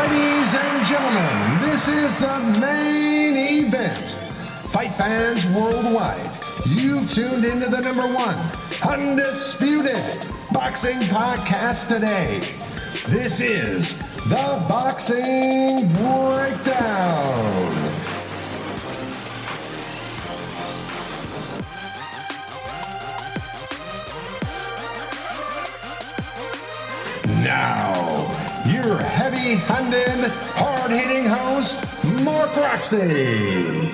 Ladies and gentlemen, this is the main event. Fight fans worldwide, you've tuned into the #1 undisputed boxing podcast today. This is the Boxing Breakdown. Now, your heavy-handed, hard-hitting host, Mark Roxey.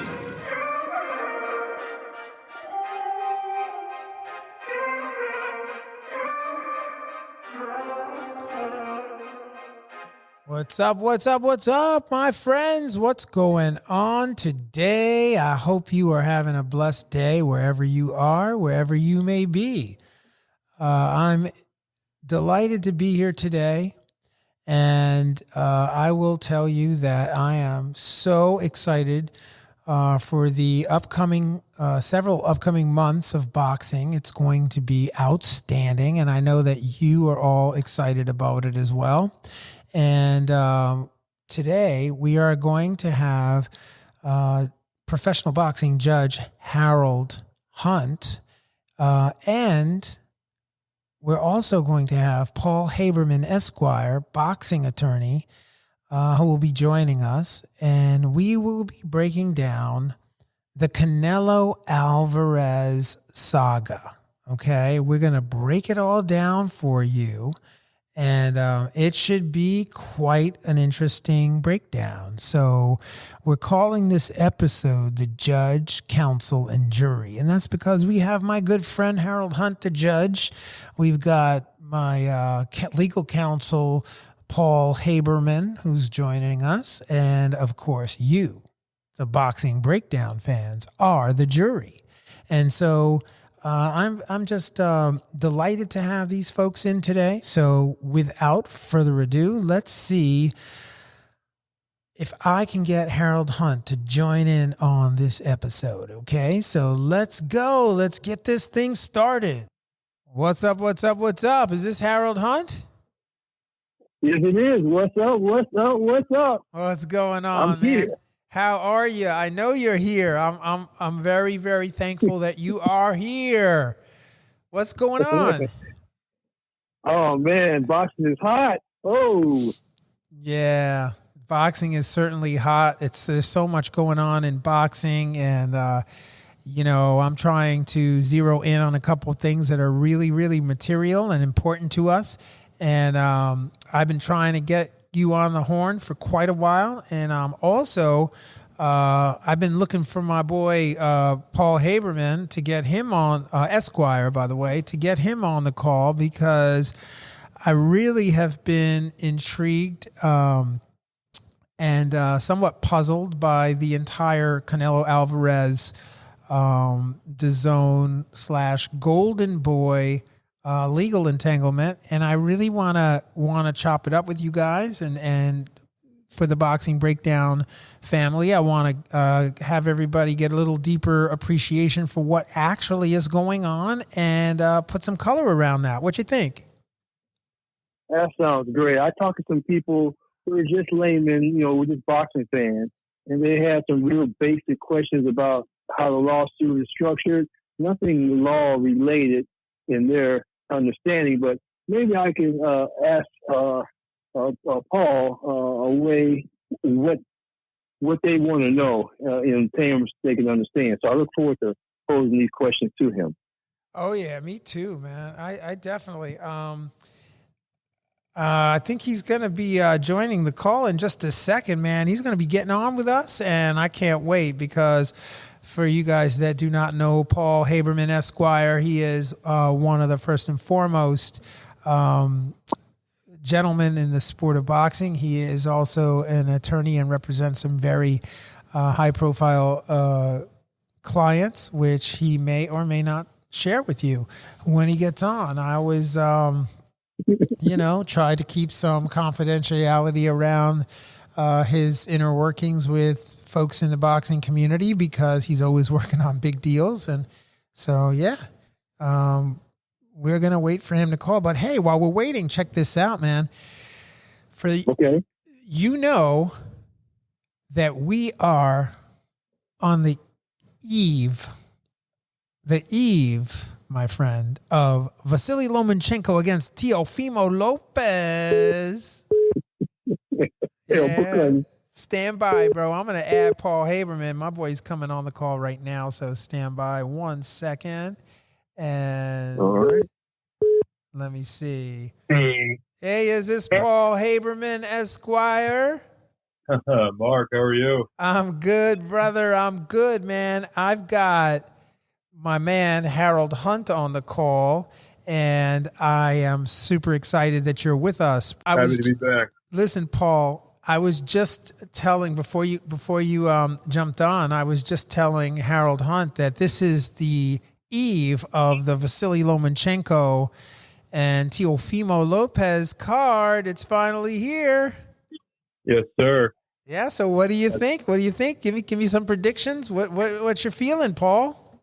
What's up, my friends? What's going on today? I hope you are having a blessed day wherever you are, wherever you may be. I'm delighted to be here today, and I will tell you that I am so excited for the upcoming several upcoming months of boxing. It's going to be outstanding, and I know that you are all excited about it as well. And today we are going to have professional boxing judge Harold Hunt, and we're also going to have Paul Haberman, Esquire, boxing attorney, who will be joining us, and we will be breaking down the Canelo Alvarez saga. Okay, we're going to break it all down for you, and it should be quite an interesting breakdown. So we're calling this episode The Judge, Counsel, and Jury. And that's because we have my good friend Harold Hunt, the judge. We've got my legal counsel, Paul Haberman, who's joining us. And, of course, you, the Boxing Breakdown fans, are the jury. And so I'm just delighted to have these folks in today. So without further ado, let's see if I can get Harold Hunt to join in on this episode. Okay, so let's go. Let's get this thing started. What's up? Is this Harold Hunt? Yes, it is. What's up? What's going on, I'm here. man? How are you? I know you're here. I'm very, very thankful that you are here. What's going on? Oh man, boxing is hot. Oh, Yeah, boxing is certainly hot. There's so much going on in boxing, and I'm trying to zero in on a couple of things that are really, really material and important to us. And I've been trying to get you on the horn for quite a while, and also I've been looking for my boy Paul Haberman to get him on, Esquire, by the way, to get him on the call, because I really have been intrigued and somewhat puzzled by the entire Canelo Alvarez DAZN / Golden Boy legal entanglement, and I really want to chop it up with you guys, and for the Boxing Breakdown family, I want to have everybody get a little deeper appreciation for what actually is going on, and put some color around that. What you think? that sounds great. I talked to some people who are just laymen, we're just boxing fans, and they had some real basic questions about how the lawsuit is structured. Nothing law related in their understanding, but maybe I can ask Paul a way what they want to know in terms they can understand. So I look forward to posing these questions to him. Oh yeah, me too, man. I definitely. I think he's going to be joining the call in just a second, man. He's going to be getting on with us, and I can't wait, because for you guys that do not know Paul Haberman, Esquire, he is one of the first and foremost gentlemen in the sport of boxing. He is also an attorney and represents some very high-profile clients, which he may or may not share with you when he gets on. I always, try to keep some confidentiality around his inner workings with folks in the boxing community, because he's always working on big deals. And so, we're going to wait for him to call. But hey, while we're waiting, check this out, man. Okay. you know that we are on the eve, my friend, of Vasily Lomachenko against Teofimo Lopez. Yeah. Stand by, bro. I'm going to add Paul Haberman. My boy's coming on the call right now, so stand by 1 second. And All right. let me see. Hey, is this Paul Haberman, Esquire? Mark, how are you? I'm good, brother. I'm good, man. I've got my man Harold Hunt on the call, and I am super excited that you're with us. Happy to be back. Listen, Paul, I was just telling before you jumped on, I was just telling Harold Hunt that this is the eve of the Vasily Lomachenko and Teofimo Lopez card. It's finally here. Yes, sir. Yeah. So what do you think? What do you think? Give me some predictions. What's your feeling, Paul?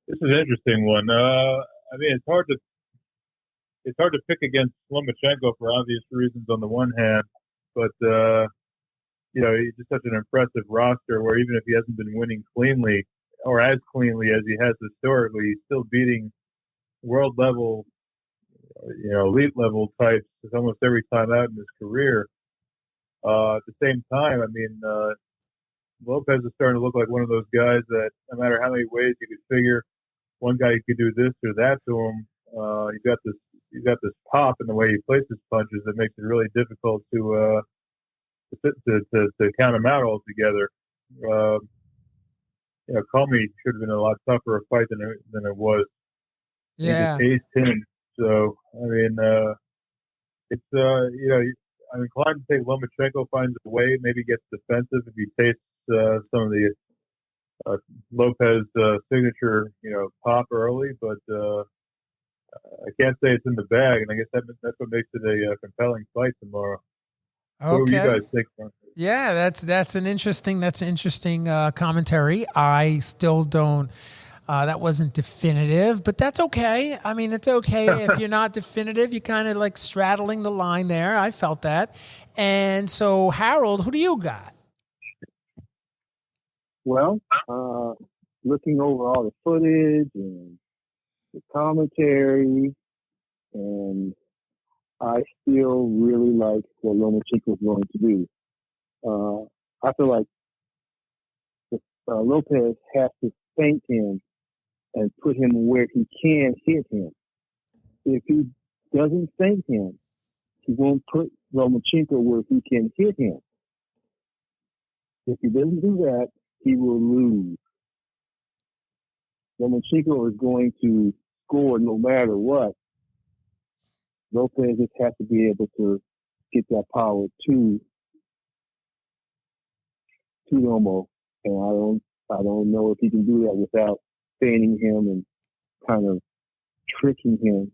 This is an interesting one. I mean, it's hard to pick against Lomachenko for obvious reasons on the one hand, but he's just such an impressive roster where even if he hasn't been winning cleanly or as cleanly as he has historically, he's still beating world level, elite level types almost every time out in his career. At the same time, I mean, Lopez is starting to look like one of those guys that no matter how many ways you could figure one guy could do this or that to him, he's got this pop in the way he places punches that makes it really difficult to count him out altogether. Comey should have been a lot tougher a fight than it was. Yeah. He just aced him. So I mean, I'm inclined to say Lomachenko finds a way, maybe gets defensive if he tastes some of the Lopez signature, pop early, but I can't say it's in the bag, and I guess that's what makes it a compelling fight tomorrow. Okay. What do you guys think? Yeah, that's an interesting commentary. I still don't. That wasn't definitive, but that's okay. I mean, it's okay if you're not definitive. You're kind of like straddling the line there. I felt that. And so, Harold, who do you got? Well, looking over all the footage and the commentary, and I still really like what Lomachenko is going to do. I feel like Lopez has to thank him and put him where he can hit him. If he doesn't thank him, he won't put Lomachenko where he can hit him. If he doesn't do that, he will lose. Lomachenko is going to score no matter what. Lopez just has to be able to get that power to Lomo, and I don't know if he can do that without fanning him and kind of tricking him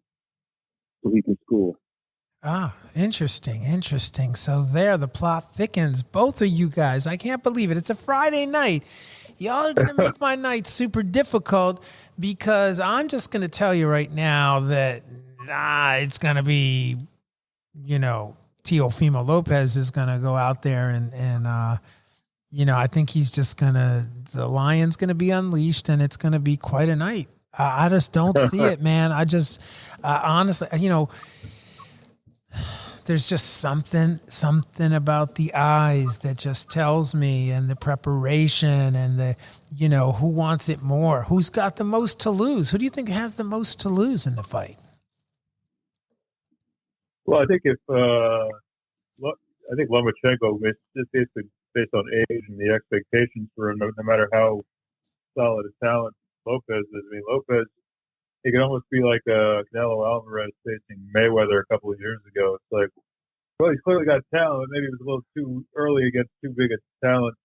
so he can score. Ah, interesting. So there, the plot thickens. Both of you guys, I can't believe it. It's a Friday night. Y'all are going to make my night super difficult because I'm just going to tell you right now that it's going to be, Teofimo Lopez is going to go out there and I think he's just the lion's going to be unleashed and it's going to be quite a night. I just don't see it, man. I just, honestly, there's just something about the eyes that just tells me, and the preparation and the, who wants it more? Who's got the most to lose? Who do you think has the most to lose in the fight? Well, I think Lomachenko, just based on age and the expectations for him, no matter how solid a talent Lopez is. I mean, Lopez, it could almost be like Canelo Alvarez facing Mayweather a couple of years ago. It's like, well, he's clearly got talent, but maybe it was a little too early against too big a talent,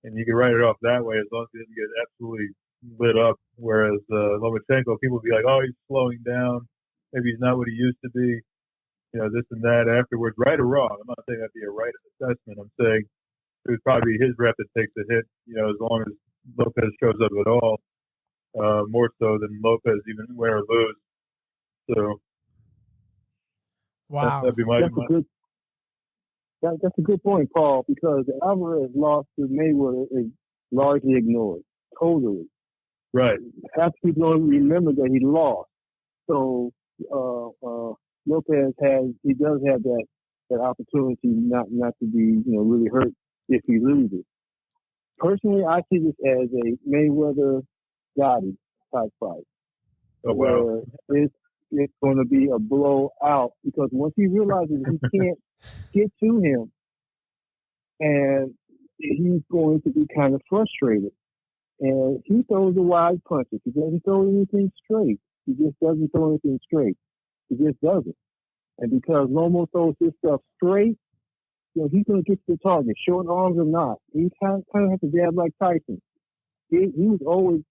and you can write it off that way as long as he doesn't get absolutely lit up. Whereas Lomachenko, people would be like, oh, he's slowing down. Maybe he's not what he used to be. This and that afterwards, right or wrong. I'm not saying that'd be a right assessment. I'm saying it would probably be his rep that takes a hit, as long as Lopez shows up at all, more so than Lopez even win or lose. So, wow, that'd be my. That's a good point, Paul, because the Alvarez loss to Mayweather is largely ignored, totally. Right. Half people don't remember that he lost. So Lopez does have that opportunity not to be really hurt if he loses. Personally, I see this as a Mayweather Gotti type fight. Oh wow. Where it's going to be a blowout because once he realizes he can't get to him, and he's going to be kind of frustrated. And he throws the wide punches. He doesn't throw anything straight. He just doesn't throw anything straight. He just doesn't. And because Lomo throws his stuff straight, he's going to get to the target, short arms or not. He kind of has to jab like Tyson. He was always,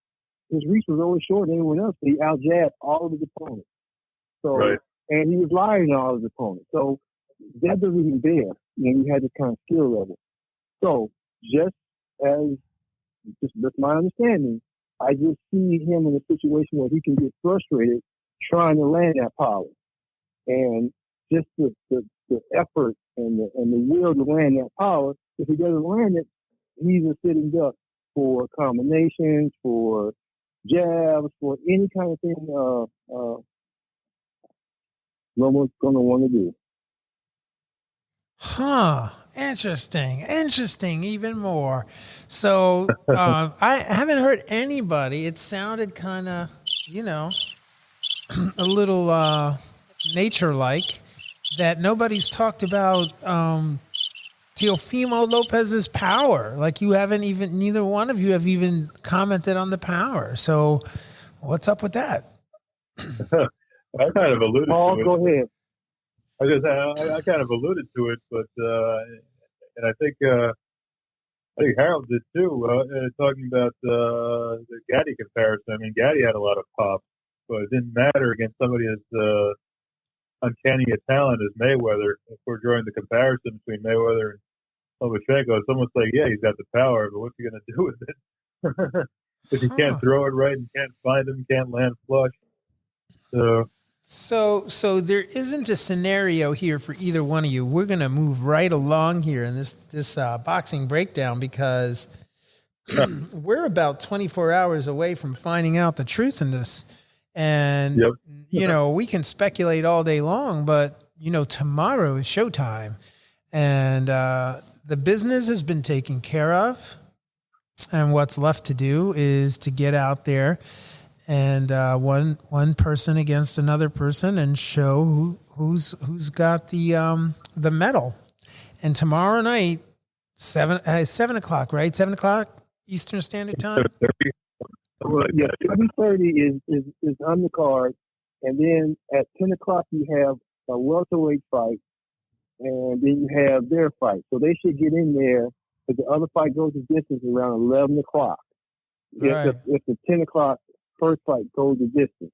his reach was always shorter than anyone else. He out-jabbed all of his opponents. So, right. And he was lying to all of his opponents. So that doesn't even bear. You had this kind of skill level. So that's my understanding, I just see him in a situation where he can get frustrated trying to land that power. And just the effort and the will to land that power, if he doesn't land it, he's a sitting duck for combinations, for jabs, for any kind of thing Romo's going to want to do. Huh. Interesting even more. So I haven't heard anybody. It sounded kind of, a little nature-like, that nobody's talked about Teofimo Lopez's power. Like neither one of you have even commented on the power. So what's up with that? I kind of alluded Paul, to it. Go ahead. I kind of alluded to it, but and I think Harold did too. Talking about the Gatti comparison. I mean, Gatti had a lot of pop, but it didn't matter against somebody as uncanny a talent as Mayweather. If we're drawing the comparison between Mayweather and Lomachenko, someone's like, yeah, he's got the power, but what's he going to do with it? If he can't throw it right and can't find him, can't land flush. So there isn't a scenario here for either one of you. We're going to move right along here in this boxing breakdown because we're about 24 hours away from finding out the truth in this. And, we can speculate all day long, but, tomorrow is showtime. And the business has been taken care of. And what's left to do is to get out there and one person against another person and show who's got the medal. And tomorrow night, 7 o'clock, right? 7 o'clock Eastern Standard Time. 7:30 is on the card, and then at 10 o'clock you have a welterweight fight, and then you have their fight. So they should get in there. If the other fight goes the distance around 11 o'clock. Right. If the 10 o'clock first fight goes the distance,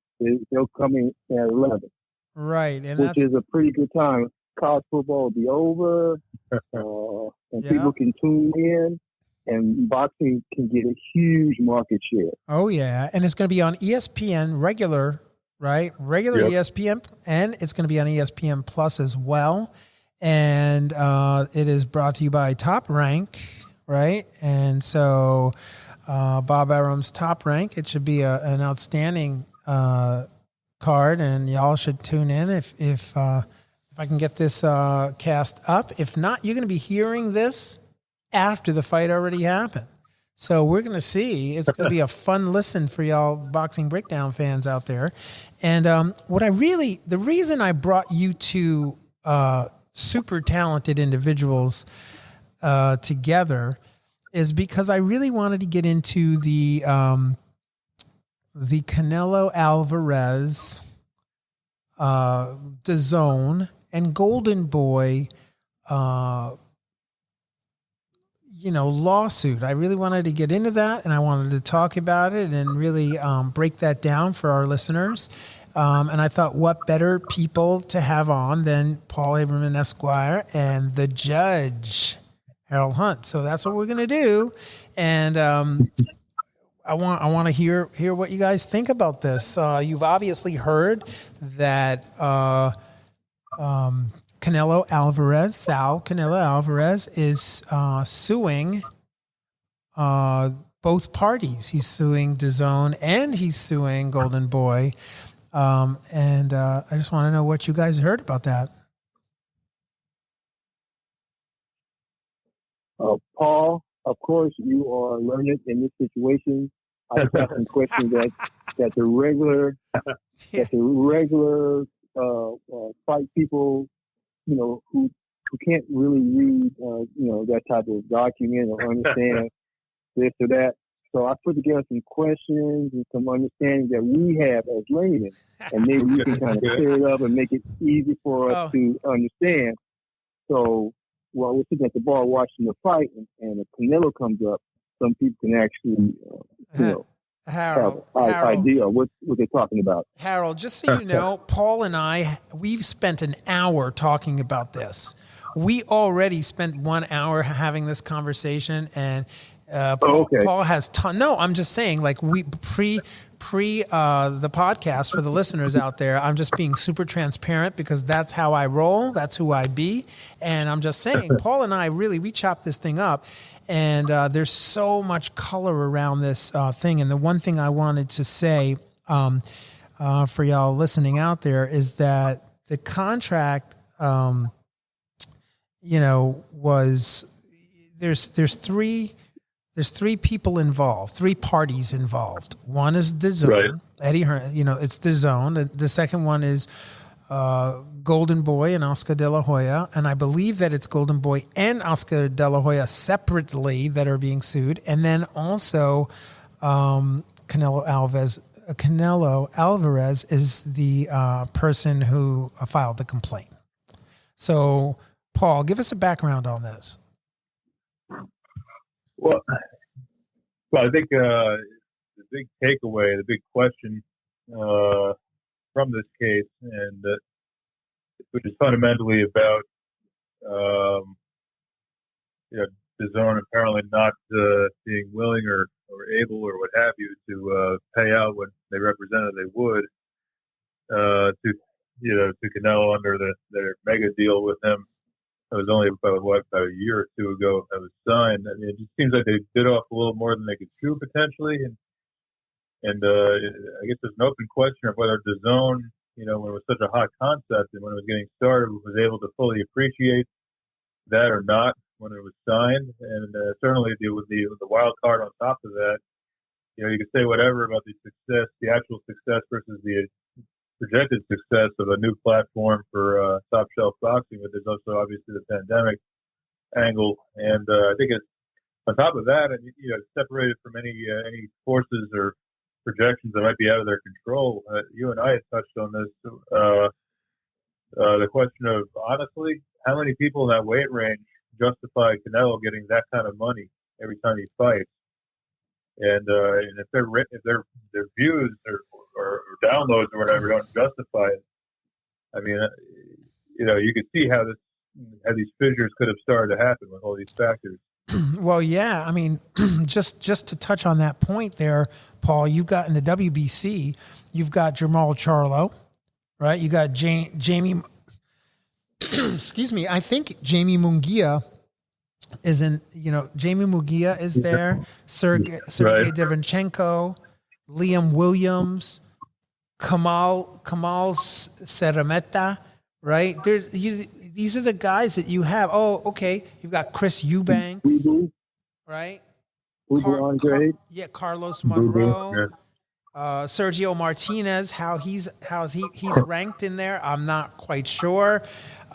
they'll come in at 11. Right. And which is a pretty good time. College football will be over, and people can tune in, and boxing can get a huge market share. Oh, yeah. And it's going to be on ESPN regular, right? Regular ESPN, and it's going to be on ESPN Plus as well. And it is brought to you by Top Rank, right? And so Bob Arum's Top Rank, it should be an outstanding card, and y'all should tune in if I can get this cast up. If not, you're going to be hearing this after the fight already happened. So we're going to see. It's going to be a fun listen for y'all Boxing Breakdown fans out there. And the reason I brought you two super talented individuals together is because I really wanted to get into the Canelo Alvarez, DAZN, and Golden Boy, lawsuit. I really wanted to get into that, and I wanted to talk about it and really break that down for our listeners. And I thought, what better people to have on than Paul Aberman Esquire and the judge, Harold Hunt. So that's what we're going to do. And I want to hear what you guys think about this. You've obviously heard that Canelo Alvarez, Sal Canelo Alvarez, is suing both parties. He's suing DAZN and he's suing Golden Boy. And I just want to know what you guys heard about that. Paul, of course, you are learned in this situation. I've got some questions that the regular fight people, who can't really read, that type of document or understand this or that. So I put together some questions and some understanding that we have as laymen, and maybe we can kind of clear it up and make it easy for us to understand. So while we're sitting at the bar watching the fight, and if Canelo comes up, some people can actually, Harold, have an idea of what they're talking about. Harold, just so you know, Paul and I, we've spent an hour talking about this. We already spent 1 hour having this conversation, and Paul has no, I'm just saying, like, we pre the podcast, for the listeners out there, I'm just being super transparent because that's how I roll. That's who I be. And I'm just saying, Paul and I we chopped this thing up, and there's so much color around this thing. And the one thing I wanted to say for y'all listening out there is that the contract, was there's three people involved, three parties involved. One is DAZN, right. Eddie Hearn, it's DAZN. The second one is Golden Boy and Oscar De La Hoya, and I believe that it's Golden Boy and Oscar De La Hoya separately that are being sued, and then also Canelo Alvarez is the person who filed the complaint. So, Paul, give us a background on this. Well, I think the big takeaway, the big question from this case, and which is fundamentally about DAZN apparently not being willing or able or what have you to pay out what they represented they would to Canelo under their mega deal with him. It was only about a year or two ago that was signed. I mean, it just seems like they bit off a little more than they could chew potentially, and I guess there's an open question of whether DAZN, when it was such a hot concept and when it was getting started, was able to fully appreciate that or not when it was signed. And certainly with the wild card on top of that, you could say whatever about the actual success versus the projected success of a new platform for top shelf boxing, but there's also obviously the pandemic angle, and I think it's on top of that, and separated from any forces or projections that might be out of their control. You and I had touched on this. The question of, honestly, how many people in that weight range justify Canelo getting that kind of money every time he fights? And if their views or downloads or whatever don't justify it, I mean, you could see how these fissures could have started to happen with all these factors. Well, yeah, I mean, just to touch on that point there, Paul, you've got in the WBC, you've got Jamal Charlo, right? You got Jamie. Excuse me, I think Jamie Munguia is in. Jamie Munguia is there. Sergey Devenchenko, Liam Williams, Kamal Seremeta, right? These are the guys that you have. Oh, okay. You've got Chris Eubanks, right? Carlos Monroe, Sergio Martinez. How he's ranked in there, I'm not quite sure.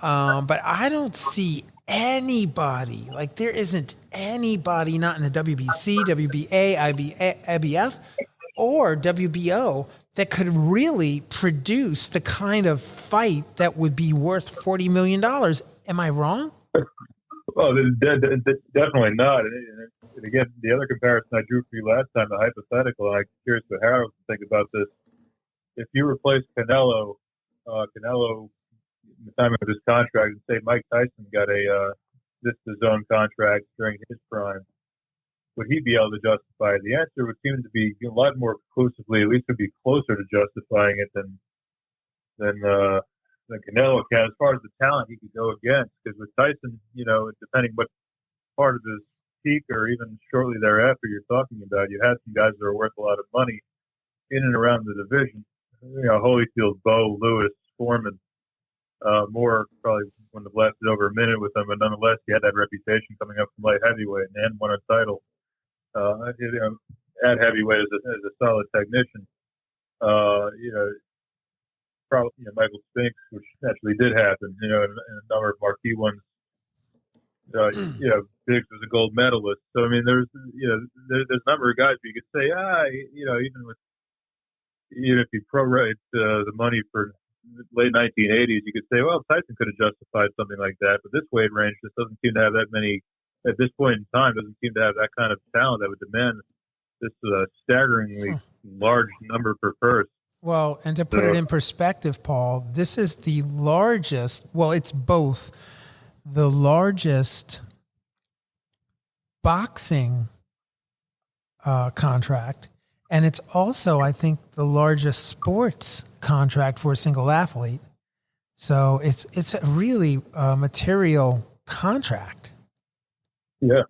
But I don't see anybody. Like, there isn't anybody, not in the WBC, WBA, IBF, or WBO, that could really produce the kind of fight that would be worth $40 million. Am I wrong? Well, definitely not. And again, the other comparison I drew for you last time, the hypothetical, and I'm curious what Harold would think about this. If you replace Canelo, in the time of his contract, and say Mike Tyson got this DAZN contract during his prime, would he be able to justify it? The answer would seem to be a lot more conclusively, at least would be closer to justifying it than than Canelo can, as far as the talent he could go against. Because with Tyson, depending what part of his peak or even shortly thereafter you're talking about, you had some guys that are worth a lot of money in and around the division. Holyfield, Bo, Lewis, Foreman, Moore probably wouldn't have lasted over a minute with them, but nonetheless, he had that reputation coming up from light heavyweight and won a title at heavyweight as a solid technician. Probably Michael Spinks, which actually did happen. And a number of marquee ones. Biggs was a gold medalist. So I mean, there's a number of guys you could say, even if you prorate the money for late 1980s, you could say, well, Tyson could have justified something like that. But this weight range just doesn't seem to have that many at this point in time. Doesn't seem to have that kind of talent that would demand this staggeringly large number per purse. Well, and to put it in perspective, Paul, this is the largest. Well, it's both the largest boxing contract, and it's also, I think, the largest sports contract for a single athlete. So it's a really material contract. Yeah,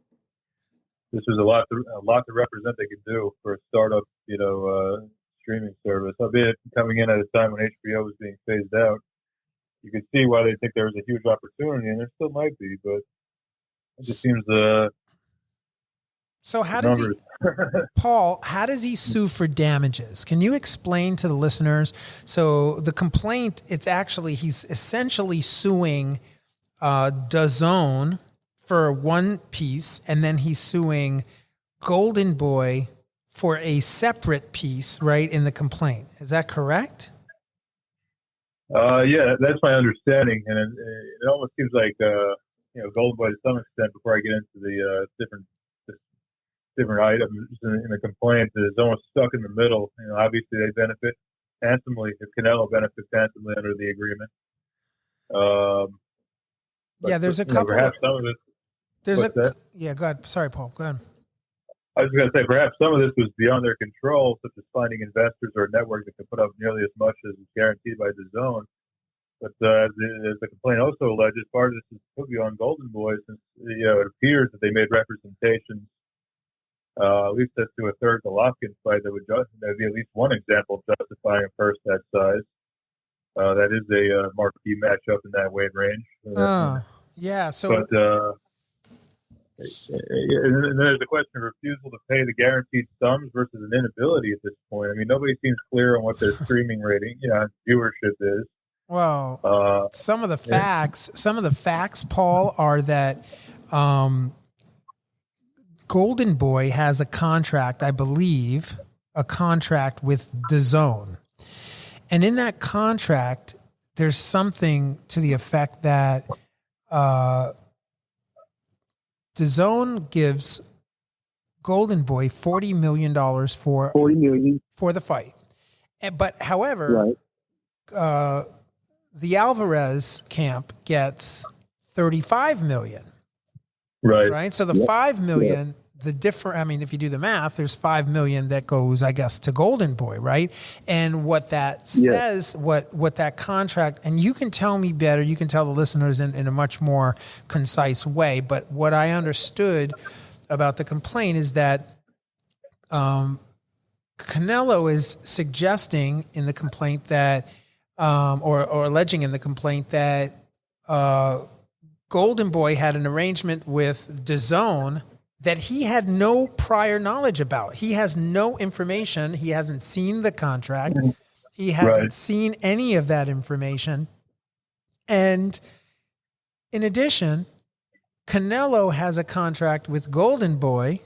this is a lot to represent. They could do for a startup, streaming service. Albeit coming in at a time when HBO was being phased out, you could see why they think there was a huge opportunity, and there still might be, but it just seems So how does he, Paul, how does he sue for damages? Can you explain to the listeners? So the complaint, he's essentially suing DAZN for one piece, and then he's suing Golden Boy for a separate piece, right, in the complaint. Is that correct? Yeah, that's my understanding, and it almost seems like Golden Boy to some extent. Before I get into the different items in the complaint, is almost stuck in the middle. Obviously they benefit handsomely if Canelo benefits handsomely under the agreement. There's a couple. Perhaps some of it. Yeah, go ahead. Sorry, Paul. Go ahead. I was going to say, perhaps some of this was beyond their control, such as finding investors or a network that can put up nearly as much as is guaranteed by the zone. But as the complaint also alleges, part of this is put beyond Golden Boy, since it appears that they made representations, at least as to a third Golovkin fight, that would be at least one example of justifying a purse that size. That is a marquee matchup in that weight range. Yeah. So. But, and there's the question of refusal to pay the guaranteed sums versus an inability at this point. I mean, nobody seems clear on what their streaming rating, viewership is. Well, some of the facts, Paul, are that Golden Boy has a contract, I believe, with DAZN. And in that contract, there's something to the effect that DAZN gives Golden Boy $40 million for the fight. But however, right. The Alvarez camp gets $35 million. Right. So the $5 million, the different, I mean, if you do the math, there's $5 million that goes, I guess, to Golden Boy. Right. And what that says, what that contract, and you can tell me better, you can tell the listeners in a much more concise way. But what I understood about the complaint is that Canelo is suggesting in the complaint that, or alleging in the complaint that Golden Boy had an arrangement with DAZN that he had no prior knowledge about. He has no information. He hasn't seen the contract. He hasn't seen any of that information. And in addition, Canelo has a contract with Golden Boy,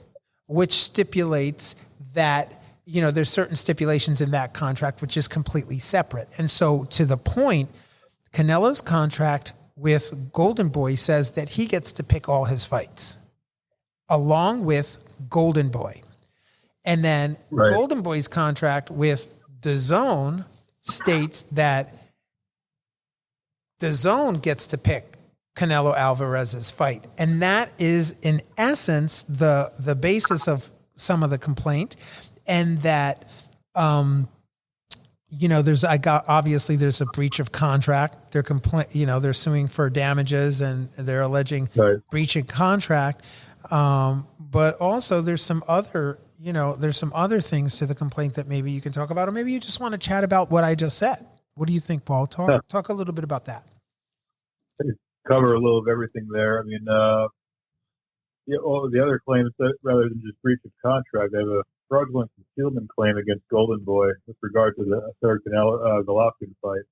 which stipulates that, there's certain stipulations in that contract, which is completely separate. And so to the point, Canelo's contract with Golden Boy says that he gets to pick all his fights along with Golden Boy. And then Golden Boy's contract with DAZN states that DAZN gets to pick Canelo Alvarez's fight. And that is, in essence, the basis of some of the complaint, and that obviously there's a breach of contract. They're suing for damages and they're alleging Right. breach of contract. But also there's some other things to the complaint that maybe you can talk about, or maybe you just want to chat about what I just said. What do you think, Paul? Talk a little bit about that. Cover a little of everything there. I mean, all of the other claims, that rather than just breach of contract, they have a fraudulent concealment claim against Golden Boy with regard to the third Golovkin fight.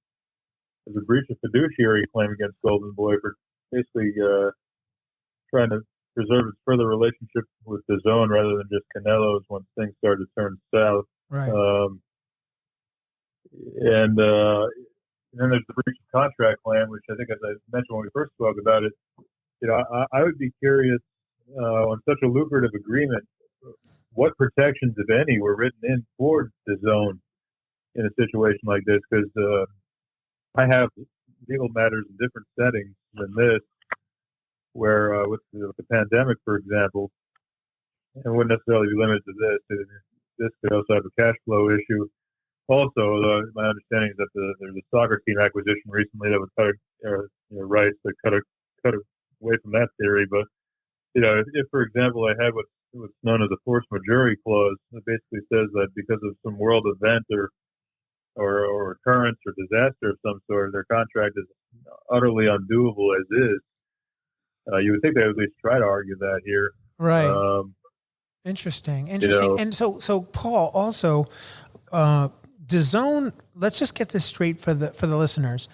There's a breach of fiduciary claim against Golden Boy for basically trying to preserve its further relationship with the zone rather than just Canelo's when things started to turn south. Right. And then there's the breach of contract claim, which I think, as I mentioned when we first spoke about it, I would be curious on such a lucrative agreement, what protections, if any, were written in for the zone in a situation like this? Because I have legal matters in different settings than this, where with the pandemic, for example, it wouldn't necessarily be limited to this. This could also have a cash flow issue. Also, my understanding is that there's a soccer team acquisition recently that would cut rights that cut away from that theory. But if for example, I had what's known as a force majeure clause, that basically says that because of some world event or occurrence or disaster of some sort, their contract is utterly undoable as is. You would think they would at least try to argue that here. Right. Interesting. And so Paul, also, DAZN, let's just get this straight for the listeners.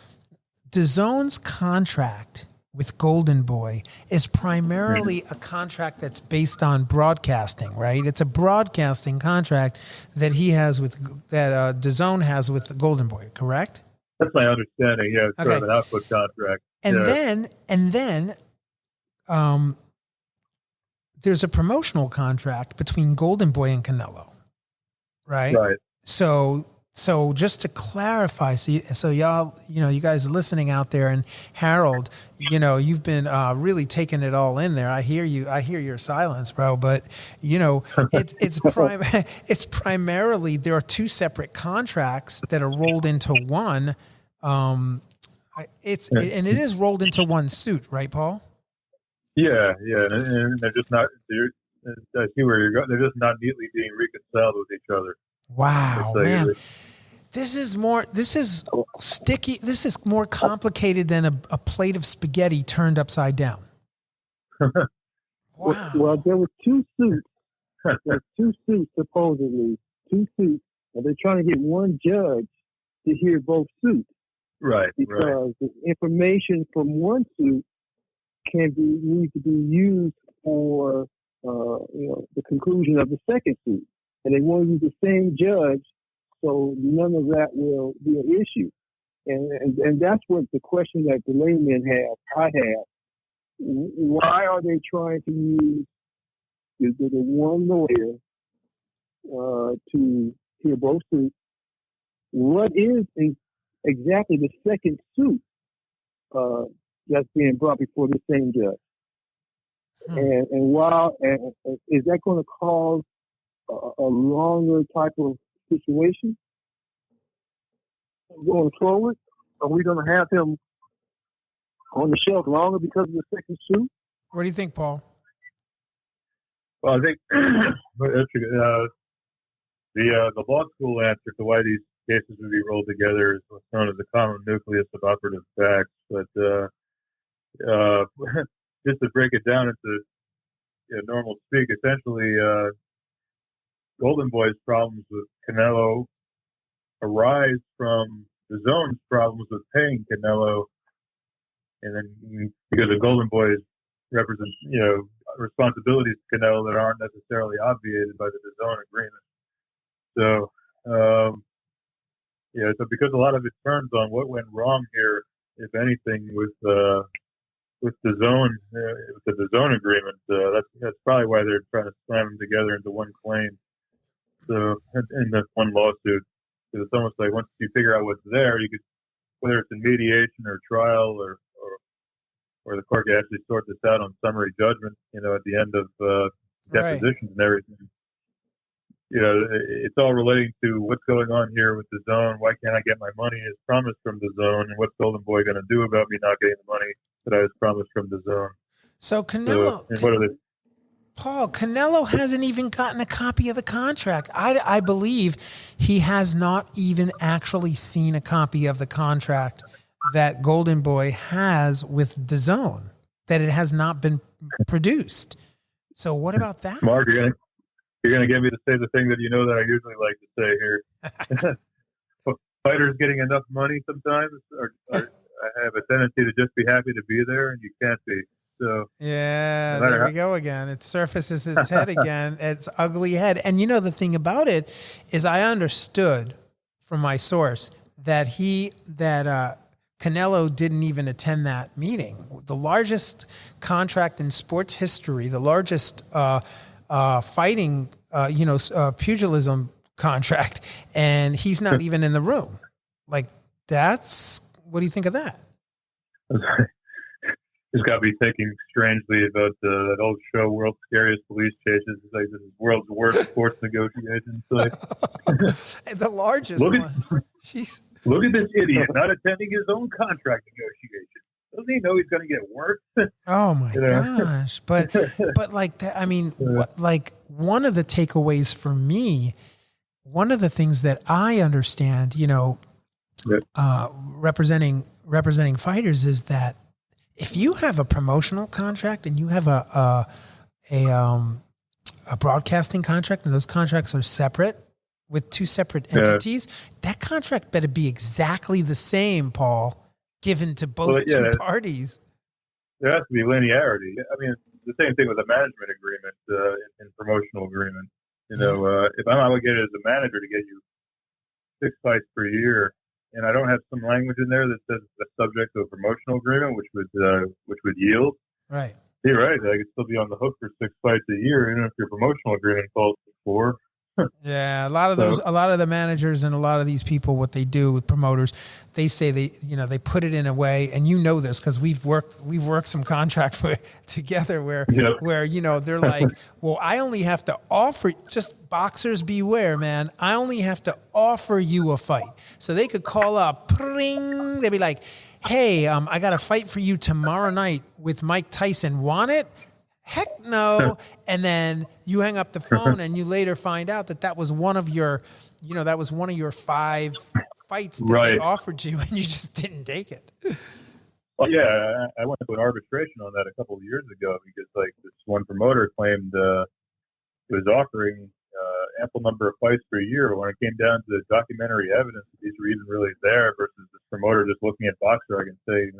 DAZN's contract with Golden Boy is primarily a contract that's based on broadcasting, right? It's a broadcasting contract that DAZN has with Golden Boy, correct? That's my understanding. Yeah, it's sort of an output contract. And then there's a promotional contract between Golden Boy and Canelo, right? Right. So just to clarify, so y'all, you guys listening out there, and Harold, you've been really taking it all in there. I hear you. I hear your silence, bro. But it's primarily, there are two separate contracts that are rolled into one. And it is rolled into one suit, right, Paul? Yeah, and they're just not. I see where you're going. They're just not neatly being reconciled with each other. Wow, man. This is sticky. This is more complicated than a plate of spaghetti turned upside down. Wow. Well, there were two suits. There's two suits, supposedly. Two suits. And they're trying to get one judge to hear both suits. Right. Because the information from one suit needs to be used for the conclusion of the second suit. And they want to use the same judge, so none of that will be an issue. And that's what the question that the layman I have. Why are they trying to use the one lawyer to hear both suits? What is exactly the second suit that's being brought before the same judge? And is that going to cause a longer type of situation going forward? Are we going to have him on the shelf longer because of the second suit? What do you think, Paul? Well, I think the law school answer to why these cases would be rolled together is what's known as the common nucleus of operative facts. But just to break it down into normal speak, essentially, Golden Boy's problems with Canelo arise from the zone's problems with paying Canelo, and then because the Golden Boys represent responsibilities to Canelo that aren't necessarily obviated by the zone agreement. So so because a lot of it turns on what went wrong here, if anything, with the zone agreement, that's probably why they're trying to slam them together into one claim. So in the one lawsuit, because it's almost like once you figure out what's there, you could, whether it's in mediation or trial or the court can actually sort this out on summary judgment, at the end of depositions and everything. it's all relating to what's going on here with the zone. Why can't I get my money as promised from the zone? And what's Golden Boy going to do about me not getting the money that I was promised from the zone? So Canelo, and what are they? Paul, Canelo hasn't even gotten a copy of the contract. I believe he has not even actually seen a copy of the contract that Golden Boy has with DAZN, that it has not been produced. So what about that? Mark, you're gonna get me to say the thing that that I usually like to say here. Fighters getting enough money sometimes I have a tendency to just be happy to be there, and you can't be. So yeah, there we go again. It surfaces its head again, its ugly head. And the thing about it is, I understood from my source that Canelo didn't even attend that meeting. The largest contract in sports history, the largest fighting, pugilism contract, and he's not even in the room. Like, what do you think of that? He's got me thinking strangely about that old show, World's Scariest Police Chases. It's like the world's worst sports negotiations. Like, the largest one. Jeez. Look at this idiot not attending his own contract negotiation. Doesn't he know he's going to get worse? Oh my gosh! But like that, I mean, like one of the takeaways for me, one of the things that I understand, representing fighters, is that if you have a promotional contract and you have a broadcasting contract, and those contracts are separate with two separate entities, that contract better be exactly the same, Paul, given to both two parties. There has to be linearity. I mean, the same thing with a management agreement and promotional agreement. If I'm obligated as a manager to get you 6 fights per year, and I don't have some language in there that says it's subject to a promotional agreement, which would yield. Right. You're right. I could still be on the hook for 6 fights a year, even if your promotional agreement calls for 4. Yeah, a lot of the managers and a lot of these people, what they do with promoters, they say they put it in a way, and this because we've worked some contract together where they're like, well, I only have to offer, just boxers beware, man. I only have to offer you a fight. So they could call up, pring, they'd be like, hey, I got a fight for you tomorrow night with Mike Tyson. Want it? Heck no. And then you hang up the phone and you later find out that was one of your, 5 fights that they offered you, and you just didn't take it. Well, yeah, I went to an arbitration on that a couple of years ago because this one promoter claimed he was offering ample number of fights per year. When it came down to the documentary evidence that these were even really there versus this promoter just looking at BoxRec and saying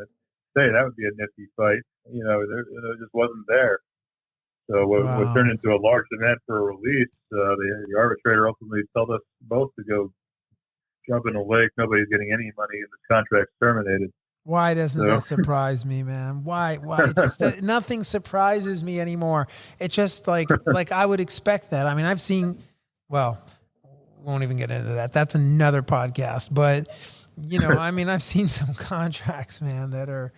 that would be a nifty fight. There just wasn't there. So what turned into a large demand for a release, the arbitrator ultimately told us both to go jump in a lake. Nobody's getting any money, and the contract's terminated. Why doesn't that surprise me, man? Why? Nothing surprises me anymore. It's just like I would expect that. I mean, I've seen. Well, we won't even get into that. That's another podcast. But I've seen some contracts, man, that are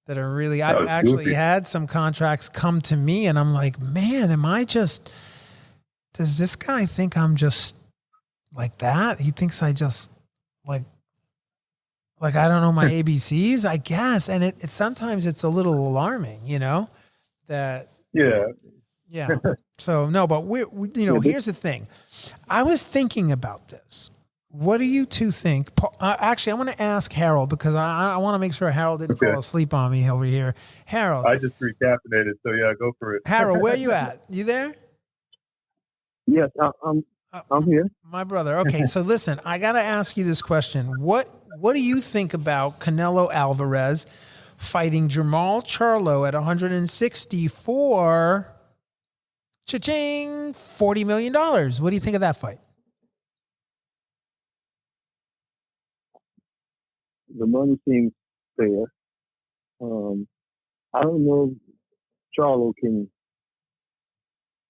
really. I've actually had some contracts come to me, and I'm like, man, does this guy think I'm just like that? He thinks I just like I don't know my ABCs, I guess. And it sometimes it's a little alarming, that. Yeah. So no, but here's the thing. I was thinking about this. What do you two think? Actually, I want to ask Harold because I want to make sure Harold didn't fall asleep on me over here. Harold. I just recaffeinated, so yeah, go for it. Harold, where you at? You there? Yes, I'm here. My brother. Okay, so listen, I got to ask you this question. What do you think about Canelo Alvarez fighting Jermall Charlo at 160 for cha-ching, $40 million? What do you think of that fight? The money seems fair. I don't know if Charlo can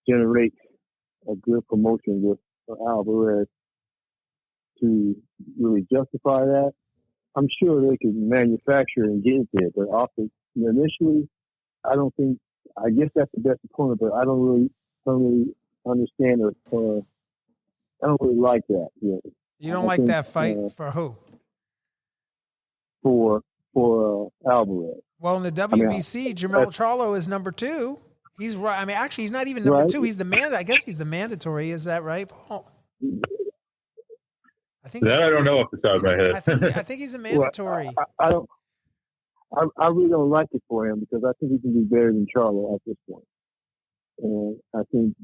generate a good promotion with Alvarez to really justify that. I'm sure they can manufacture and get it there, but initially, I don't think. I guess that's the best opponent, but I don't really understand or I don't really like that. Yeah. You don't I like think, that fight for who? For Alvarez. Well, in the WBC, Jermell Charlo is number 2. He's right. I mean, actually, he's not even number 2. He's the man. I guess he's the mandatory. Is that right, Paul? I think that I don't know off the top of my head. I think he's a mandatory. Well, I really don't like it for him because I think he can be better than Charlo at this point. And I think,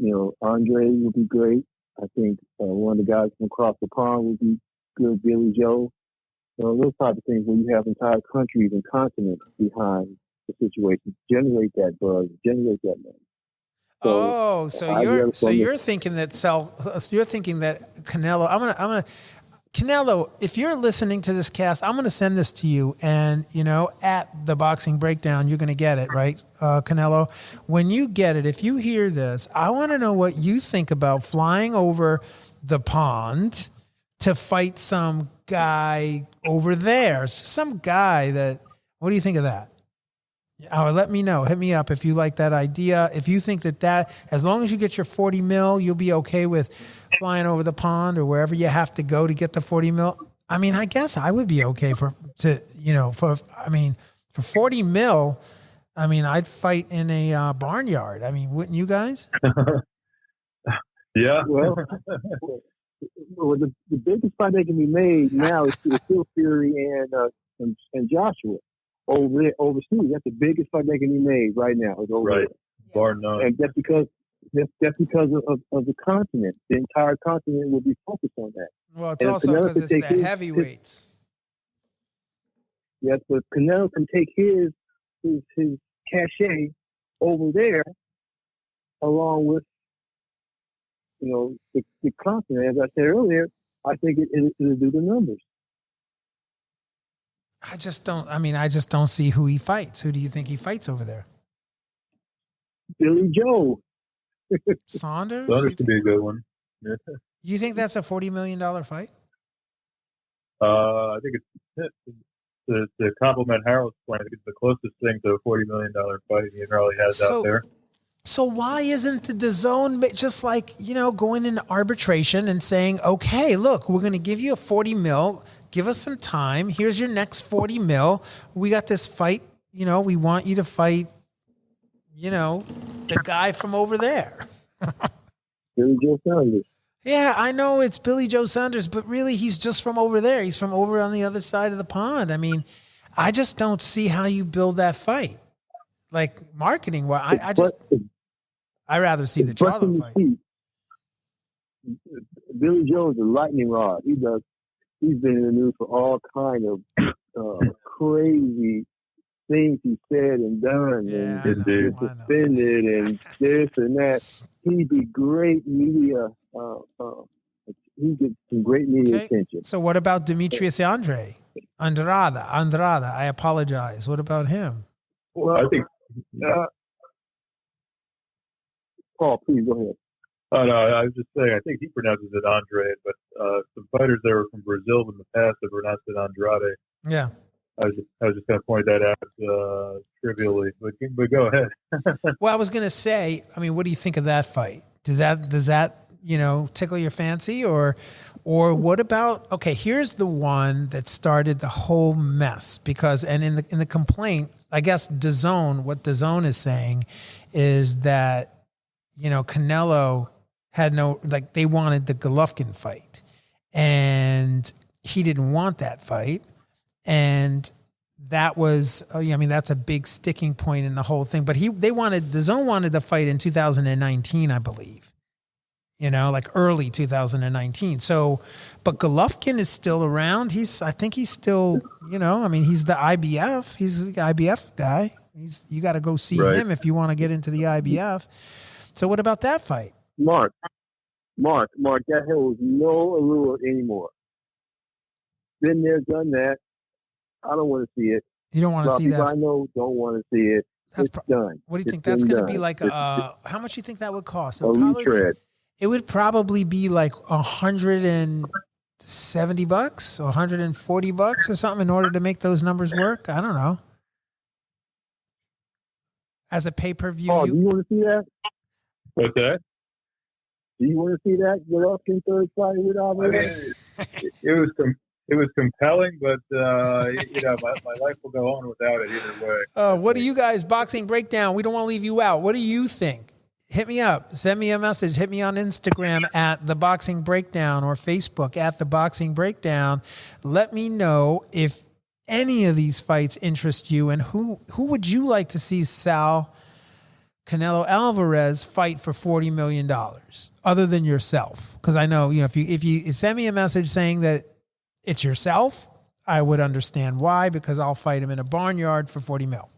Andre would be great. I think one of the guys from across the pond would be good, Billy Joe. Those type of things when you have entire countries and continents behind the situation, generate that buzz, generate that money. So you're thinking that Canelo. Canelo, if you're listening to this cast, I'm going to send this to you, and at the Boxing Breakdown, you're going to get it, right, Canelo? When you get it, if you hear this, I want to know what you think about flying over the pond to fight some guy over there, some guy that. What do you think of that? Let me know. Hit me up if you like that idea. If you think that as long as you get your 40 mil, you'll be okay with flying over the pond or wherever you have to go to get the 40 mil. I mean, I guess I would be okay for 40 mil. I mean, I'd fight in a barnyard. I mean, wouldn't you guys? Yeah. Well, the biggest fight that can be made now is still Fury and Joshua. Overseas, that's the biggest fight that can be made right now. Is over right, there. Bar none. And that's because of the continent. The entire continent will be focused on that. Well, it's also because it's the heavyweights. Yes, but Canelo can take his cachet over there, along with the continent. As I said earlier, I think it'll do the numbers. I just don't see who he fights. Who do you think he fights over there? Billy Joe. Saunders? Saunders could be a good one. Yeah. You think that's a $40 million fight? I think it's to complement Harold's point. I think it's the closest thing to a $40 million fight he probably has out there. So why isn't the DAZN just like, going into arbitration and saying, okay, look, we're going to give you a 40 mil. Give us some time. Here's your next 40 mil. We got this fight. We want you to fight, the guy from over there. Billy Joe Saunders. Yeah, I know it's Billy Joe Saunders, but really he's just from over there. He's from over on the other side of the pond. I mean, I just don't see how you build that fight. Like marketing, I'd rather see the Charlo fight. Billy Joe is a lightning rod. He's been in the news for all kind of crazy things he said and done, and suspended and this and that. He'd be great media. He gets some great media attention. So what about Demetrius Andrade? I apologize. What about him? Well, I think. Paul, please go ahead. Oh, no, I was just saying, I think he pronounces it Andre, but some fighters that were from Brazil in the past have pronounced it Andrade. Yeah. I was just going to point that out trivially, but go ahead. Well, I was going to say, I mean, what do you think of that fight? Does that tickle your fancy, or what about? Okay, here's the one that started the whole mess and in the complaint, I guess DAZN, what DAZN is saying is that Canelo had they wanted the Golovkin fight, and he didn't want that fight. And that was, that's a big sticking point in the whole thing. But DAZN wanted the fight in 2019, I believe, early 2019. So, but Golovkin is still around. I think he's still, he's the IBF. He's the IBF guy. You got to go see him if you want to get into the IBF. So what about that fight? Mark, that holds no allure anymore. Been there, done that. I don't want to see it. You don't want to see that? I know don't want to see it. It's done. What do you think that's going to be like? How much do you think that would cost? It would probably be like $170 or $140 or something in order to make those numbers work. I don't know. As a pay-per-view. Oh, do you want to see that? What's that? Do you want to see that Golovkin third fight with Alvarez? It was compelling, but my life will go on without it either way. What do you guys, Boxing Breakdown? We don't want to leave you out. What do you think? Hit me up. Send me a message. Hit me on Instagram at The Boxing Breakdown or Facebook at The Boxing Breakdown. Let me know if any of these fights interest you, and who would you like to see Canelo Alvarez fight for $40 million other than yourself? Because I know, if you send me a message saying that it's yourself, I would understand why, because I'll fight him in a barnyard for 40 mil.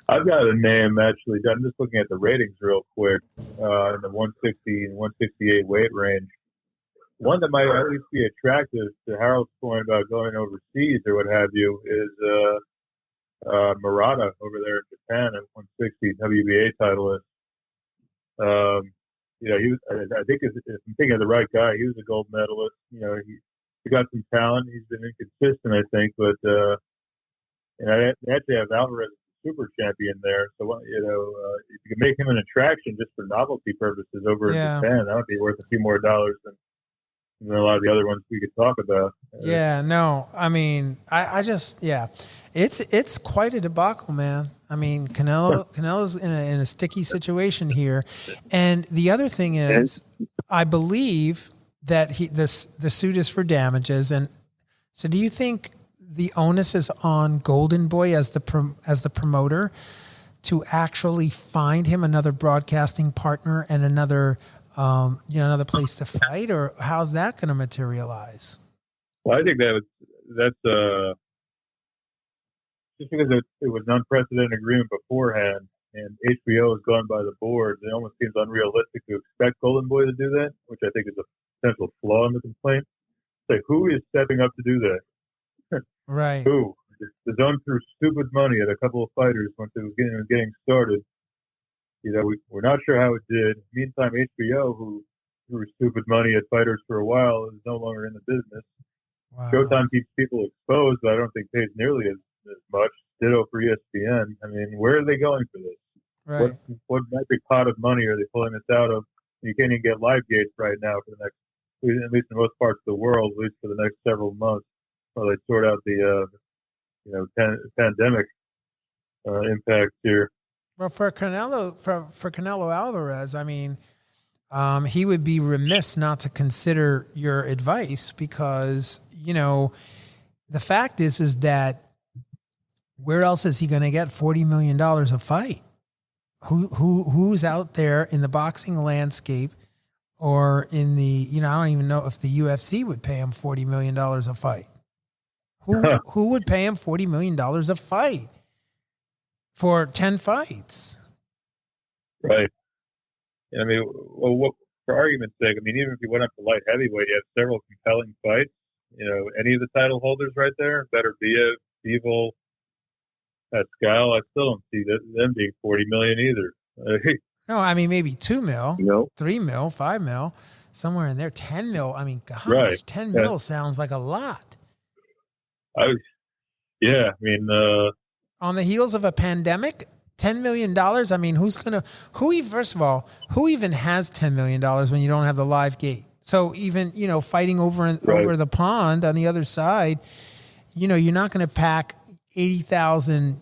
I've got a name, actually. I'm just looking at the ratings real quick in the 160 and 168 weight range. One that might at least be attractive to Harold's point about going overseas or what have you is Murata over there in Japan at 160, WBA titleist. I think if I'm thinking of the right guy, he was a gold medalist. He got some talent. He's been inconsistent, I think, but they actually have Alvarez super champion there. So, if you can make him an attraction just for novelty purposes over in Japan, that would be worth a few more dollars than a lot of the other ones we could talk about. Yeah, no, I mean, it's quite a debacle, man. I mean, Canelo's in a sticky situation here. And the other thing is, I believe that the suit is for damages. And so do you think the onus is on Golden Boy as the promoter to actually find him another broadcasting partner and another place to fight, or how's that going to materialize? Well, I think that's just because it was an unprecedented agreement beforehand, and HBO has gone by the board. It almost seems unrealistic to expect Golden Boy to do that, which I think is a potential flaw in the complaint. It's like, who is stepping up to do that? Right. Who? The zone threw stupid money at a couple of fighters once it was getting started. We're not sure how it did. Meantime, HBO, who threw stupid money at fighters for a while, is no longer in the business. Wow. Showtime keeps people exposed, but I don't think pays nearly as much. Ditto for ESPN. I mean, where are they going for this? Right. What magic pot of money are they pulling this out of? You can't even get live gates right now for the next, at least in most parts of the world, at least for the next several months, while they sort out the pandemic impact here. Well, for Canelo Alvarez, I mean, he would be remiss not to consider your advice, because the fact is that where else is he going to get $40 million a fight? Who's out there in the boxing landscape, or in the I don't even know if the UFC would pay him $40 million a fight. Who would pay him $40 million a fight for 10 fights? Right. I mean, for argument's sake, I mean, even if you went up to light heavyweight, you have several compelling fights. Any of the title holders right there, Better Biev, Bivol, Pascal, I still don't see them being $40 million either. No, I mean, maybe 2 mil, No. 3 mil, 5 mil, somewhere in there. 10 mil. I mean, gosh, right. 10 mil sounds like a lot. I mean, on the heels of a pandemic, $10 million. I mean, first of all, who even has $10 million when you don't have the live gate? So even, fighting over the pond on the other side, you're not going to pack 80,000,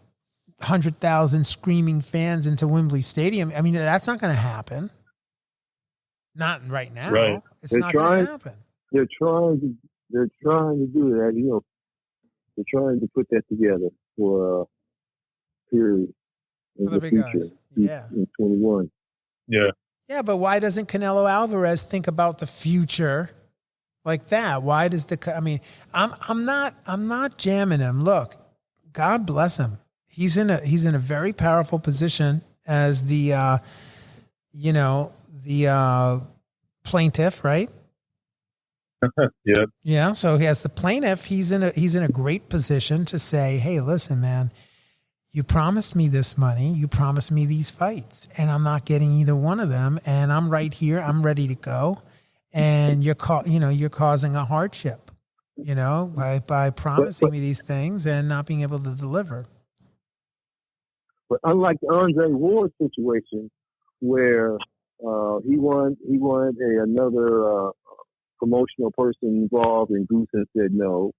100,000 screaming fans into Wembley Stadium. I mean, that's not going to happen. Not right now. Right. It's not going to happen. They're trying to do that, They're trying to put that together for a period in For the big future. guys. Yeah. In 21. Yeah. Yeah, but why doesn't Canelo Alvarez think about the future like that? Why does I'm not jamming him. Look, God bless him. He's in a very powerful position as the plaintiff, right? Yeah. Yeah. So he has the plaintiff. He's in a great position to say, hey, listen, man, you promised me this money. You promised me these fights, and I'm not getting either one of them. And I'm right here. I'm ready to go. And you're causing a hardship, by promising me these things and not being able to deliver. But unlike the Andre Ward situation, where He wanted another promotional person involved, and Goosen said no.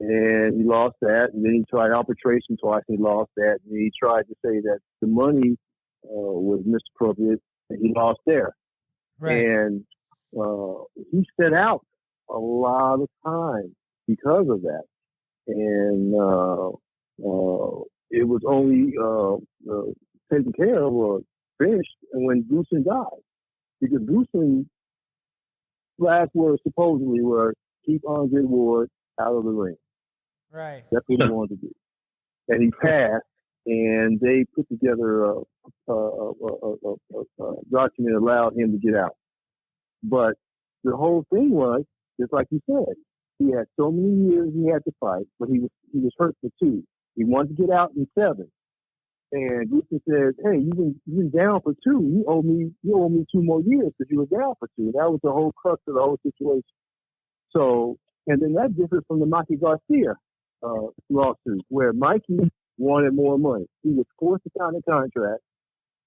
And he lost that. And then he tried arbitration twice, and he lost that. And he tried to say that the money was misappropriated, and he lost there. Right. And he set out a lot of time because of that. And it was only taken care of or finished when Goosen died. Because Goosen's last words supposedly were, keep Andre Ward out of the ring. Right. That's what he wanted to do. And he passed, and they put together a document that allowed him to get out. But the whole thing was, just like you said, he had so many years he had to fight, but he was hurt for 2. He wanted to get out in 7. And Goosen said, hey, you've been down for 2. You owe me 2 more years because you were down for 2. That was the whole crux of the whole situation. So, and then that differs from the Mikey Garcia lawsuit, where Mikey wanted more money. He was forced to sign a contract,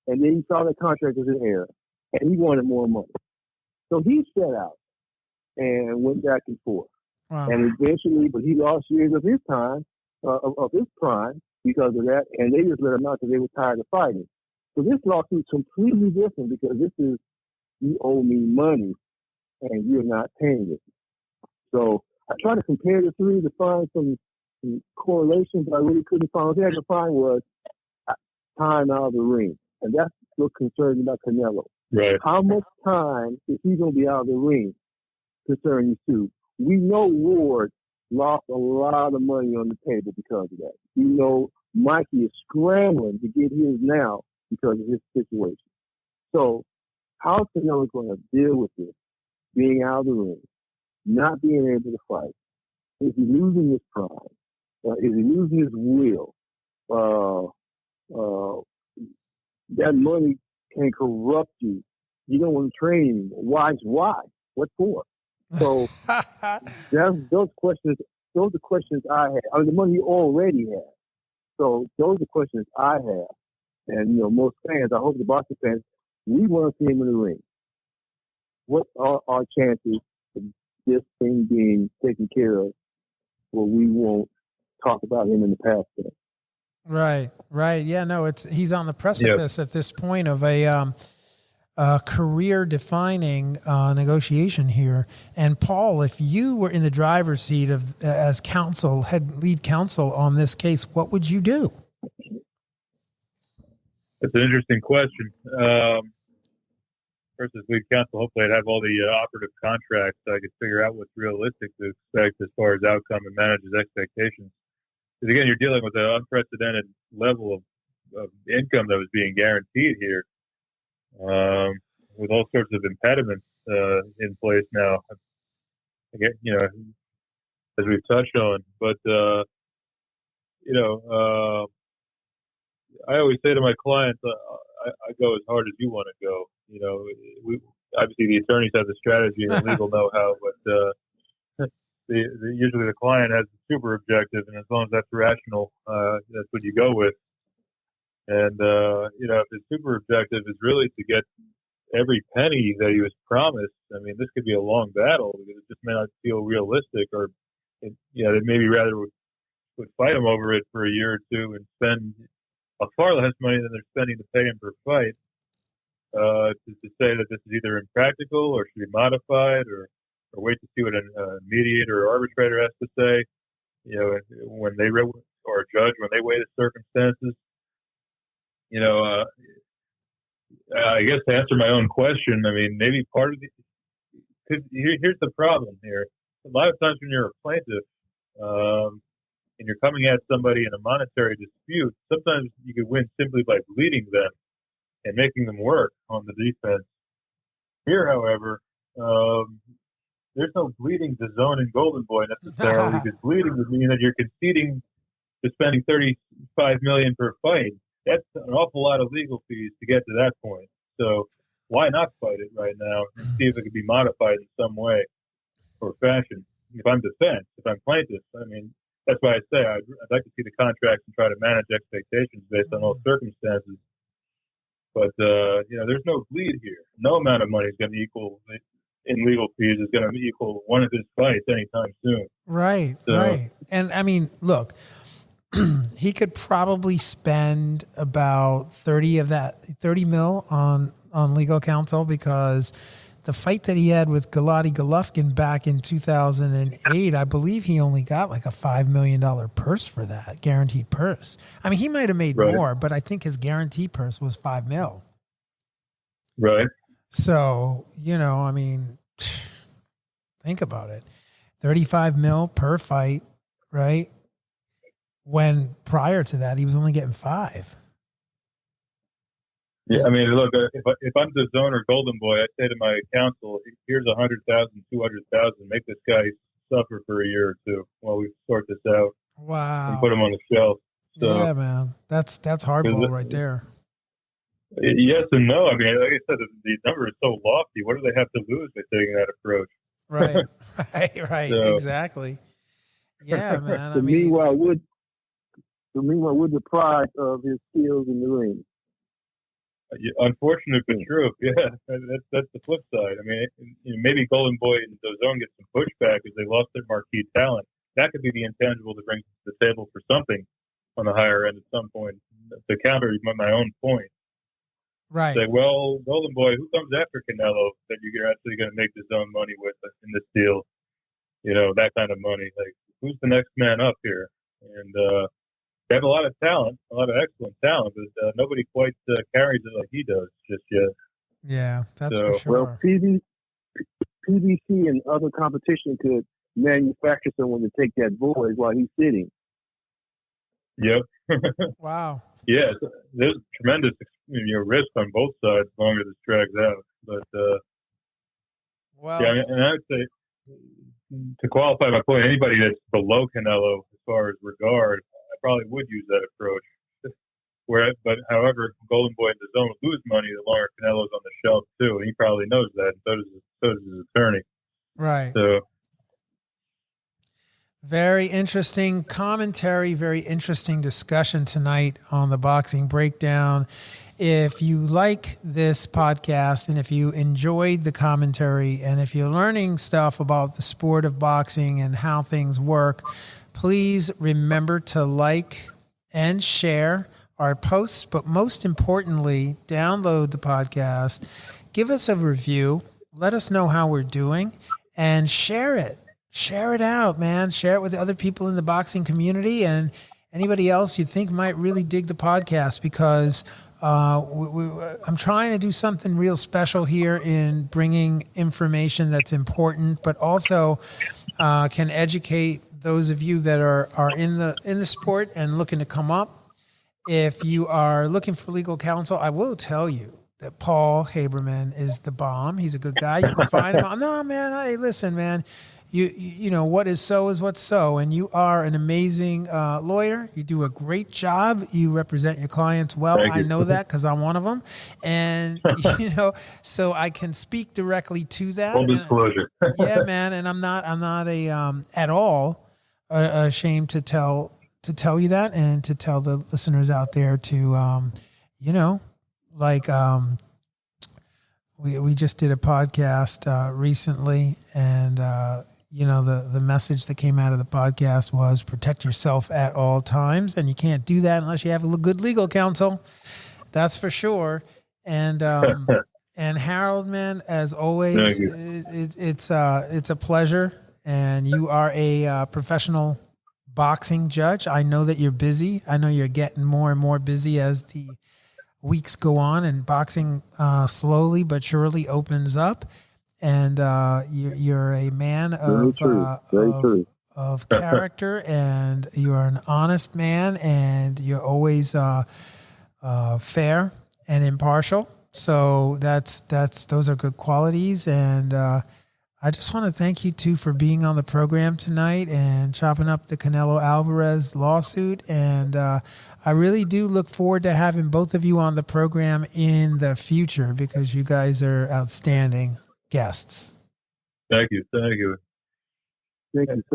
and then he saw the contract was in error, and he wanted more money. So he set out and went back and forth. Wow. And eventually, but he lost years of his time, of his prime because of that, and they just let him out because they were tired of fighting. So this lawsuit is completely different because this is, you owe me money, and you're not paying it. So I tried to compare the 3 to find some correlations, but I really couldn't find. What I had to find was time out of the ring. And that's what concerns me about Canelo. Right. How much time is he going to be out of the ring concerning you two? We know Ward lost a lot of money on the table because of that. We know Mikey is scrambling to get his now because of his situation. So how's Canelo going to deal with this, being out of the ring, not being able to fight? Is he losing his pride? Is he losing his will? That money can corrupt you. You don't want to train anymore. Why? What for? So those are questions I have. I mean, the money he already has. So those are questions I have. And, most fans, I hope the boxing fans, we want to see him in the ring. What are our chances of this thing being taken care of where we won't talk about him in the past? Right. Yeah, no, he's on the precipice at this point of a career-defining negotiation here. And Paul, if you were in the driver's seat as lead counsel on this case, what would you do? That's an interesting question. First, as lead counsel, hopefully I'd have all the operative contracts so I could figure out what's realistic to expect as far as outcome and manage his expectations. Because again, you're dealing with an unprecedented level of income that was being guaranteed here, with all sorts of impediments in place now. Again, as we've touched on, but I always say to my clients, I go as hard as you want to go. We obviously the attorneys have the strategy and the legal know-how, but usually the client has the super objective, and as long as that's rational, that's what you go with. And if the super objective is really to get every penny that he was promised, I mean, this could be a long battle because it just may not feel realistic, or they maybe rather would fight him over it for a year or 2 and spend a far less money than they're spending to pay him per fight. To say that this is either impractical or should be modified, or wait to see what a mediator or arbitrator has to say, when they or a judge when they weigh the circumstances. I guess to answer my own question, I mean, maybe part of here's the problem here. A lot of times when you're a plaintiff and you're coming at somebody in a monetary dispute, sometimes you could win simply by bleeding them and making them work on the defense. Here, however, there's no bleeding to Zone and Golden Boy necessarily, because bleeding would mean that you're conceding to spending $35 million per fight. That's an awful lot of legal fees to get to that point. So why not fight it right now and see if it could be modified in some way or fashion? If I'm defense, if I'm plaintiff, I mean, that's why I say I'd like to see the contracts and try to manage expectations based on those circumstances. But there's no bleed here. No amount of money is going to equal in legal fees is going to equal one of his fights anytime soon. Right, So, right. And I mean, look, he could probably spend about 30 mil on legal counsel, because the fight that he had with Gennady Golovkin back in 2008, I believe he only got like a $5 million purse for that, guaranteed purse. I mean, he might have made more, but I think his guaranteed purse was $5 million. Right. So, I mean, think about it. 35 mil per fight, right? When prior to that, he was only getting 5. Yeah, I mean, look, if I'm the zone or Golden Boy, I'd say to my counsel, here's 100,000, 200,000. Make this guy suffer for a year or two while we sort this out. Wow. And put him on the shelf. So, yeah, man. That's hardball right there. Yes and no. I mean, like I said, the number is so lofty. What do they have to lose by taking that approach? Right. Right. So, exactly. Yeah, man. So meanwhile, would deprive of his skills in the ring. Unfortunate but true. Yeah, that's the flip side. I mean, maybe Golden Boy and DAZN get some pushback as they lost their marquee talent. That could be the intangible to bring to the table for something on the higher end at some point. To counter my own point. Right. Say, well, Golden Boy, who comes after Canelo that you're actually going to make DAZN money with in this deal? That kind of money. Like, who's the next man up here? And they have a lot of talent, a lot of excellent talent, but nobody quite carries it like he does just yet. Yeah, that's for sure. Well, PBC and other competition could manufacture someone to take that void while he's sitting. Yep. Wow. Yeah, there's tremendous risk on both sides the longer this drags out. But yeah, and I would say, to qualify my point, anybody that's below Canelo as far as regard, I probably would use that approach. But however, Golden Boy and DAZN would lose money the longer Canelo's on the shelf too, and he probably knows that. And so does his attorney. Right. So. Very interesting commentary, very interesting discussion tonight on the Boxing Breakdown. If you like this podcast and if you enjoyed the commentary and if you're learning stuff about the sport of boxing and how things work, please remember to like and share our posts, but most importantly, download the podcast, give us a review, let us know how we're doing, and share it. Share it out, man. Share it with the other people in the boxing community and anybody else you think might really dig the podcast, because I'm trying to do something real special here in bringing information that's important, but also can educate those of you that are in the sport and looking to come up. If you are looking for legal counsel, I will tell you that Paul Haberman is the bomb. He's a good guy. You can find him. No, man. Hey, listen, man. You know what is what's so, and you are an amazing lawyer. You do a great job. You represent your clients well. I know that because I'm one of them, and so I can speak directly to that. Full disclosure. Yeah, man, and I'm not at all ashamed to tell you that, and to tell the listeners out there to we just did a podcast recently, and the message that came out of the podcast was protect yourself at all times, and you can't do that unless you have a good legal counsel. That's for sure. And and Harold, man, as always, it's a pleasure, and you are a professional boxing judge. I know that you're busy. I know you're getting more and more busy as the weeks go on, and boxing slowly but surely opens up. And you're a man of character, and you are an honest man, and you're always fair and impartial. So those are good qualities. And I just want to thank you too for being on the program tonight and chopping up the Canelo Alvarez lawsuit. And I really do look forward to having both of you on the program in the future, because you guys are outstanding guests. Thank you so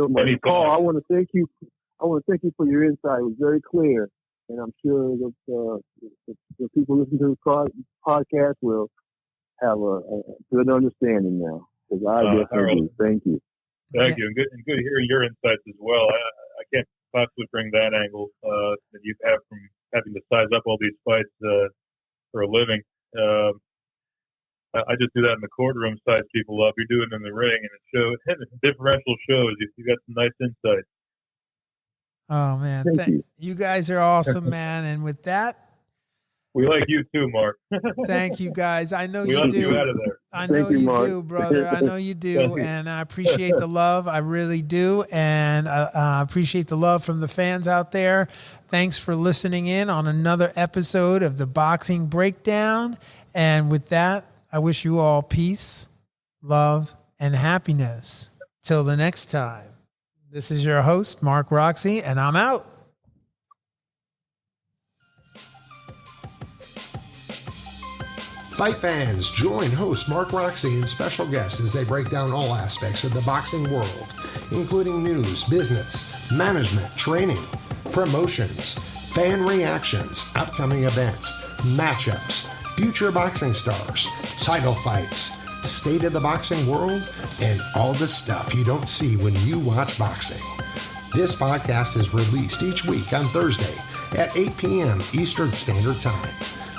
much. Paul, I want to thank you for your insight. It was very clear, and I'm sure the people listening to this podcast will have a good understanding now. Because I definitely do. Thank you. Thank you, and good hearing your insights as well. I can't possibly bring that angle that you have from having to size up all these fights for a living. I just do that in the courtroom, size people up. You're doing it in the ring, and it shows differential shows. You got some nice insight. Oh man, Thank you. You guys are awesome, man. And with that, we like you too, Mark. Thank you guys. I know we you let do. you out of there. I know you, you Mark. do, brother. I know you do, and I appreciate the love. I really do, and I appreciate the love from the fans out there. Thanks for listening in on another episode of the Boxing Breakdown. And with that, I wish you all peace, love, and happiness. Till the next time. This is your host, Mark Roxey, and I'm out. Fight fans, join host Mark Roxey and special guests as they break down all aspects of the boxing world, including news, business, management, training, promotions, fan reactions, upcoming events, matchups, future boxing stars, title fights, state of the boxing world, and all the stuff you don't see when you watch boxing. This podcast is released each week on Thursday at 8 p.m. Eastern Standard Time.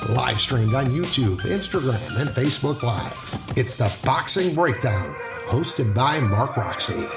Live streamed on YouTube, Instagram, and Facebook Live. It's the Boxing Breakdown, hosted by Mark Roxey.